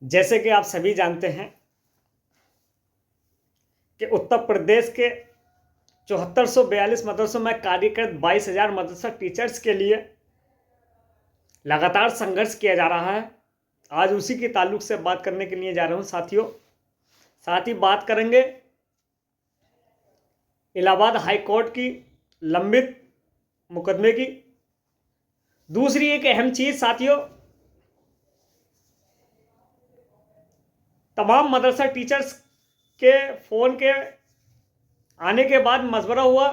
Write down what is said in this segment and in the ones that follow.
जैसे कि आप सभी जानते हैं कि उत्तर प्रदेश के 7442 मदरसों में कार्यरत 22,000 मदरसा टीचर्स के लिए लगातार संघर्ष किया जा रहा है। आज उसी के ताल्लुक से बात करने के लिए जा रहा हूं साथियों। साथ ही बात करेंगे इलाहाबाद हाई कोर्ट की लंबित मुकदमे की। दूसरी एक अहम चीज साथियों, तमाम मदरसा टीचर्स के फ़ोन के आने के बाद मशवरा हुआ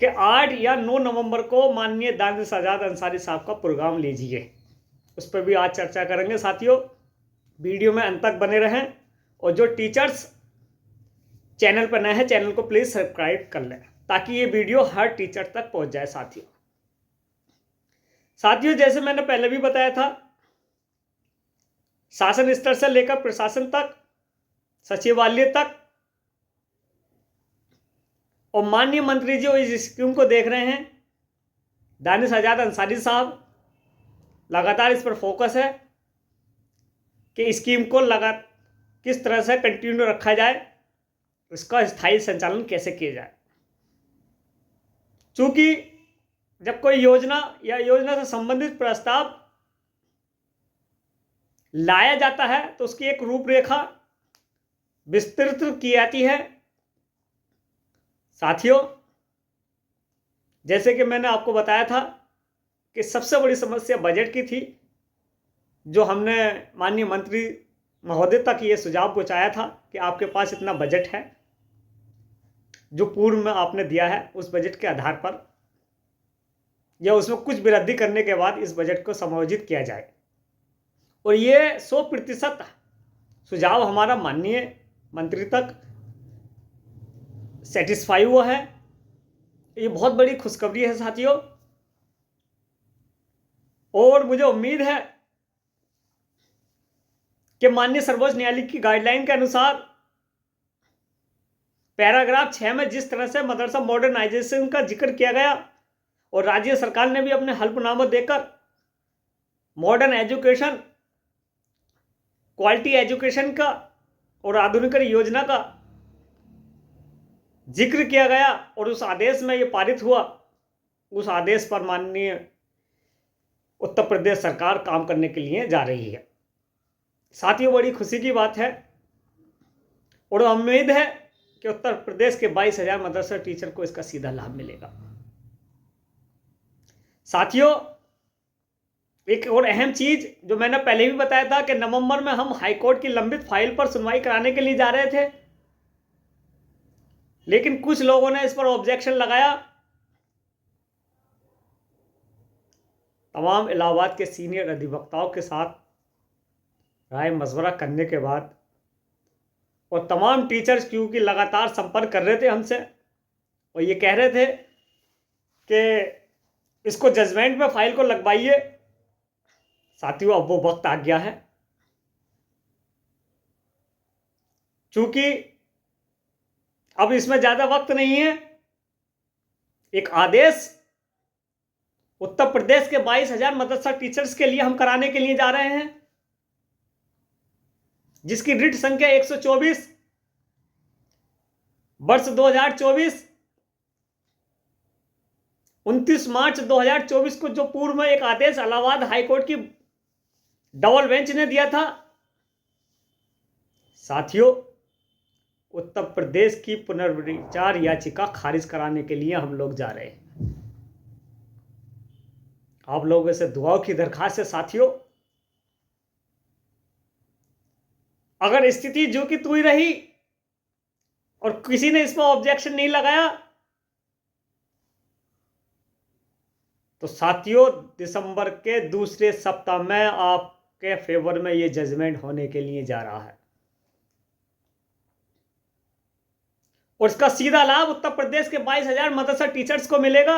कि 8 या 9 नवंबर को माननीय दानिश आज़ाद अंसारी साहब का प्रोग्राम लीजिए। उस पर भी आज चर्चा करेंगे साथियों। वीडियो में अंत तक बने रहें और जो टीचर्स चैनल पर नए हैं चैनल को प्लीज़ सब्सक्राइब कर लें ताकि ये वीडियो हर टीचर तक पहुंच जाए। साथियों जैसे मैंने पहले भी बताया था, शासन स्तर से लेकर प्रशासन तक, सचिवालय तक और माननीय मंत्री जी इस स्कीम को देख रहे हैं। दानिश आज़ाद अंसारी साहब लगातार इस पर फोकस है कि स्कीम को किस तरह से कंटिन्यू रखा जाए, इसका स्थायी संचालन कैसे किया जाए। चूंकि जब कोई योजना या योजना से संबंधित प्रस्ताव लाया जाता है तो उसकी एक रूपरेखा विस्तृत की जाती है। साथियों जैसे कि मैंने आपको बताया था कि सबसे बड़ी समस्या बजट की थी, जो हमने माननीय मंत्री महोदय तक ये सुझाव पहुंचाया था कि आपके पास इतना बजट है, जो पूर्व में आपने दिया है उस बजट के आधार पर या उसमें कुछ वृद्धि करने के बाद इस बजट को समायोजित किया जाए। और ये 100% सुझाव हमारा माननीय मंत्री तक सेटिस्फाई हुआ है। ये बहुत बड़ी खुशखबरी है साथियों, और मुझे उम्मीद है कि माननीय सर्वोच्च न्यायालय की गाइडलाइन के अनुसार पैराग्राफ 6 में जिस तरह से मदरसा मॉडर्नाइजेशन का जिक्र किया गया और राज्य सरकार ने भी अपने हल्फनामा देकर मॉडर्न एजुकेशन, क्वालिटी एजुकेशन का और आधुनिकीकरण योजना का जिक्र किया गया और उस आदेश में ये पारित हुआ, उस आदेश पर माननीय उत्तर प्रदेश सरकार काम करने के लिए जा रही है। साथियों बड़ी खुशी की बात है और उम्मीद है कि उत्तर प्रदेश के 22,000 मदरसा टीचर को इसका सीधा लाभ मिलेगा। साथियों एक और अहम चीज जो मैंने पहले भी बताया था कि नवंबर में हम हाईकोर्ट की लंबित फाइल पर सुनवाई कराने के लिए जा रहे थे, लेकिन कुछ लोगों ने इस पर ऑब्जेक्शन लगाया। तमाम इलाहाबाद के सीनियर अधिवक्ताओं के साथ राय मशवरा करने के बाद और तमाम टीचर्स क्योंकि लगातार संपर्क कर रहे थे हमसे और ये कह रहे थे कि इसको जजमेंट में फाइल को लगवाइए। साथियों अब वो वक्त आ गया है, चूंकि अब इसमें ज्यादा वक्त नहीं है। एक आदेश उत्तर प्रदेश के 22,000 मदरसा टीचर्स के लिए हम कराने के लिए जा रहे हैं, जिसकी रिट संख्या 124 वर्ष 2024 29 मार्च 2024 को, जो पूर्व में एक आदेश इलाहाबाद हाईकोर्ट की डबल बेंच ने दिया था। साथियों उत्तर प्रदेश की पुनर्विचार याचिका खारिज कराने के लिए हम लोग जा रहे हैं। आप लोगों से दुआओं की दरखास्त है साथियों। अगर स्थिति जो कि तू ही रही और किसी ने इसमें ऑब्जेक्शन नहीं लगाया तो साथियों दिसंबर के दूसरे सप्ताह में आपके फेवर में यह जजमेंट होने के लिए जा रहा है और इसका सीधा लाभ उत्तर प्रदेश के 22,000 मदरसा टीचर्स को मिलेगा।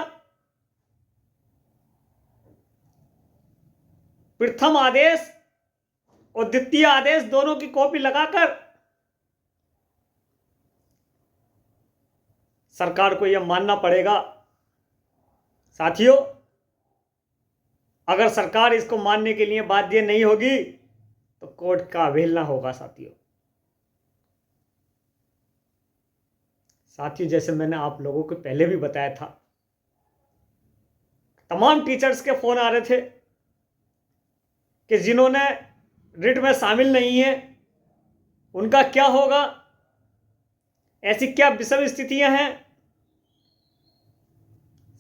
प्रथम आदेश और द्वितीय आदेश दोनों की कॉपी लगाकर सरकार को यह मानना पड़ेगा। साथियों अगर सरकार इसको मानने के लिए बाध्य नहीं होगी कोड का अवहेलना होगा साथियों। साथियों, जैसे मैंने आप लोगों को पहले भी बताया था, तमाम टीचर्स के फोन आ रहे थे कि जिन्होंने रिट में शामिल नहीं है उनका क्या होगा, ऐसी क्या विषम स्थितियां हैं।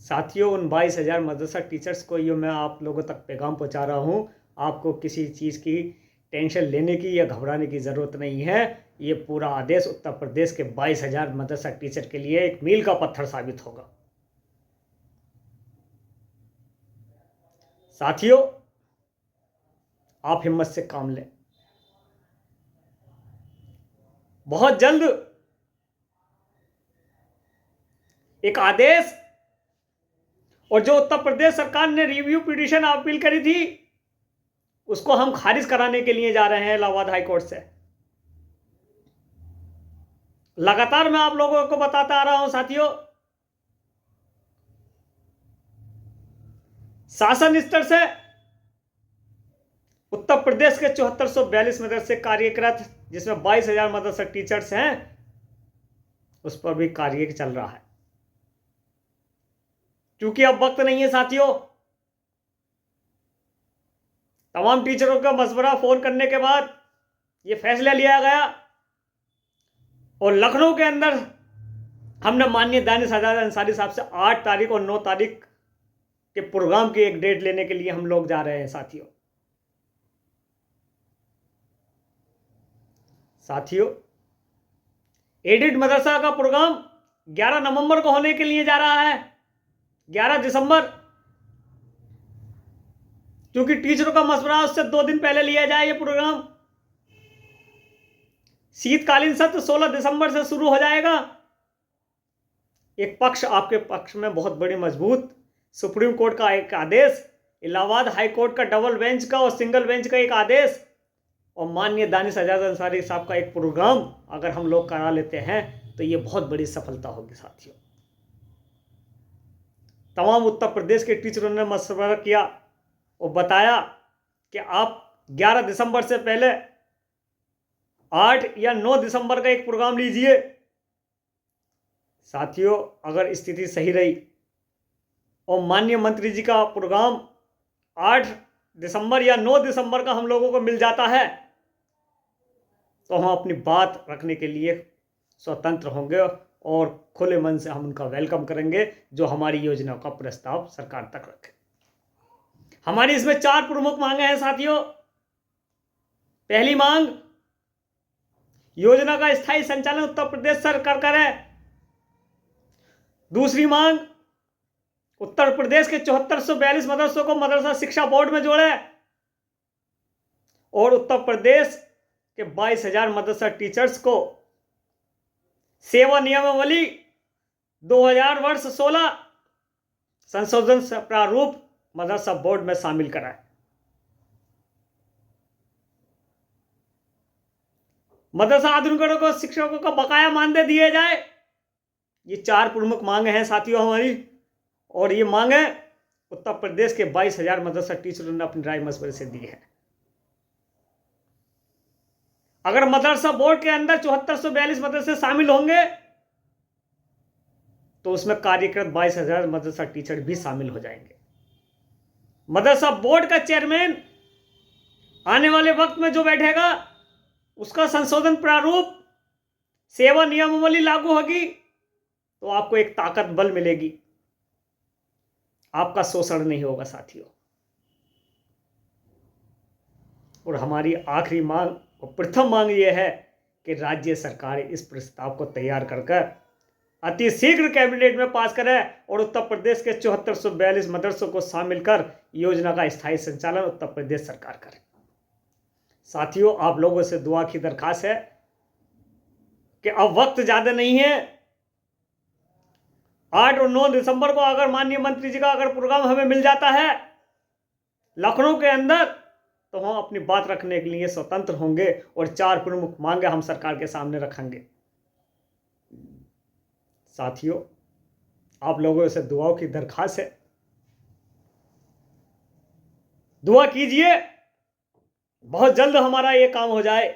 साथियों, उन 22,000 मदरसा टीचर्स को ये मैं आप लोगों तक पैगाम पहुंचा रहा हूं, आपको किसी चीज़ की टेंशन लेने की या घबराने की ज़रूरत नहीं है। ये पूरा आदेश उत्तर प्रदेश के 22,000 मदरसा टीचर के लिए एक मील का पत्थर साबित होगा। साथियों, आप हिम्मत से काम लें। बहुत जल्द एक आदेश, और जो उत्तर प्रदेश सरकार ने रिव्यू पिटीशन अपील करी थी उसको हम खारिज कराने के लिए जा रहे हैं इलाहाबाद हाई कोर्ट से। लगातार मैं आप लोगों को बताता आ रहा हूं साथियों, शासन स्तर से उत्तर प्रदेश के 7442 मदरसे कार्यरत, जिसमें 22,000 मदरसा टीचर्स हैं, उस पर भी कार्य चल रहा है। क्योंकि अब वक्त नहीं है साथियों, तमाम टीचरों का मशवरा फोन करने के बाद ये फैसला लिया गया और लखनऊ के अंदर हमने माननीय दानिश आजाद अंसारी साहब से 8 तारीख और 9 तारीख के प्रोग्राम की एक डेट लेने के लिए हम लोग जा रहे हैं साथियों। साथियों, एडिट मदरसा का प्रोग्राम 11 नवंबर को होने के लिए जा रहा है, 11 दिसंबर, क्योंकि टीचरों का मशवरा उससे 2 दिन पहले लिया जाए। ये प्रोग्राम शीतकालीन सत्र 16 दिसंबर से शुरू हो जाएगा। एक पक्ष आपके पक्ष में बहुत बड़ी मजबूत सुप्रीम कोर्ट का एक आदेश, इलाहाबाद हाई कोर्ट का डबल बेंच का और सिंगल बेंच का एक आदेश, और माननीय दानिश आजाद अंसारी साहब का एक प्रोग्राम अगर हम लोग करा लेते हैं तो ये बहुत बड़ी सफलता होगी साथियों। तमाम उत्तर प्रदेश के टीचरों ने मशवरा किया और बताया कि आप 11 दिसंबर से पहले 8 या 9 दिसंबर का एक प्रोग्राम लीजिए। साथियों, अगर स्थिति सही रही और माननीय मंत्री जी का प्रोग्राम 8 दिसंबर या 9 दिसंबर का हम लोगों को मिल जाता है तो हम अपनी बात रखने के लिए स्वतंत्र होंगे और खुले मन से हम उनका वेलकम करेंगे जो हमारी योजना का प्रस्ताव सरकार तक रखे। हमारी इसमें 4 प्रमुख मांगे हैं साथियों। पहली मांग, योजना का स्थायी संचालन उत्तर प्रदेश सरकार करे। दूसरी मांग, उत्तर प्रदेश के 7442 मदरसों को मदरसा शिक्षा बोर्ड में जोड़े और उत्तर प्रदेश के 22,000 मदरसा टीचर्स को सेवा नियमावली 2000 वर्ष 16 संशोधन प्रारूप मदरसा बोर्ड में शामिल कराए। मदरसा आधुनिकों को शिक्षकों का बकाया मानदेय दिए जाए। ये 4 प्रमुख मांगे हैं साथियों हमारी, और ये मांगे उत्तर प्रदेश के 22,000 मदरसा टीचरों ने अपनी राय मशवरे से दी है। अगर मदरसा बोर्ड के अंदर 7442 मदरसे शामिल होंगे तो उसमें कार्यरत 22,000 मदरसा टीचर भी शामिल हो जाएंगे। मदरसा बोर्ड का चेयरमैन आने वाले वक्त में जो बैठेगा उसका संशोधन प्रारूप सेवा नियमावली लागू होगी तो आपको एक ताकत बल मिलेगी, आपका शोषण नहीं होगा साथियों। और हमारी आखिरी मांग और प्रथम मांग यह है कि राज्य सरकार इस प्रस्ताव को तैयार कर अति शीघ्र कैबिनेट में पास करे और उत्तर प्रदेश के 7442 मदरसों को शामिल कर योजना का स्थायी संचालन उत्तर प्रदेश सरकार करे। साथियों, आप लोगों से दुआ की दरखास्त है कि अब वक्त ज्यादा नहीं है। 8 और 9 दिसंबर को अगर माननीय मंत्री जी का अगर प्रोग्राम हमें मिल जाता है लखनऊ के अंदर तो हम अपनी बात रखने के लिए स्वतंत्र होंगे और 4 प्रमुख मांगे हम सरकार के सामने रखेंगे। साथियों, आप लोगों से दुआओं की दरखास्त है, दुआ कीजिए बहुत जल्द हमारा ये काम हो जाए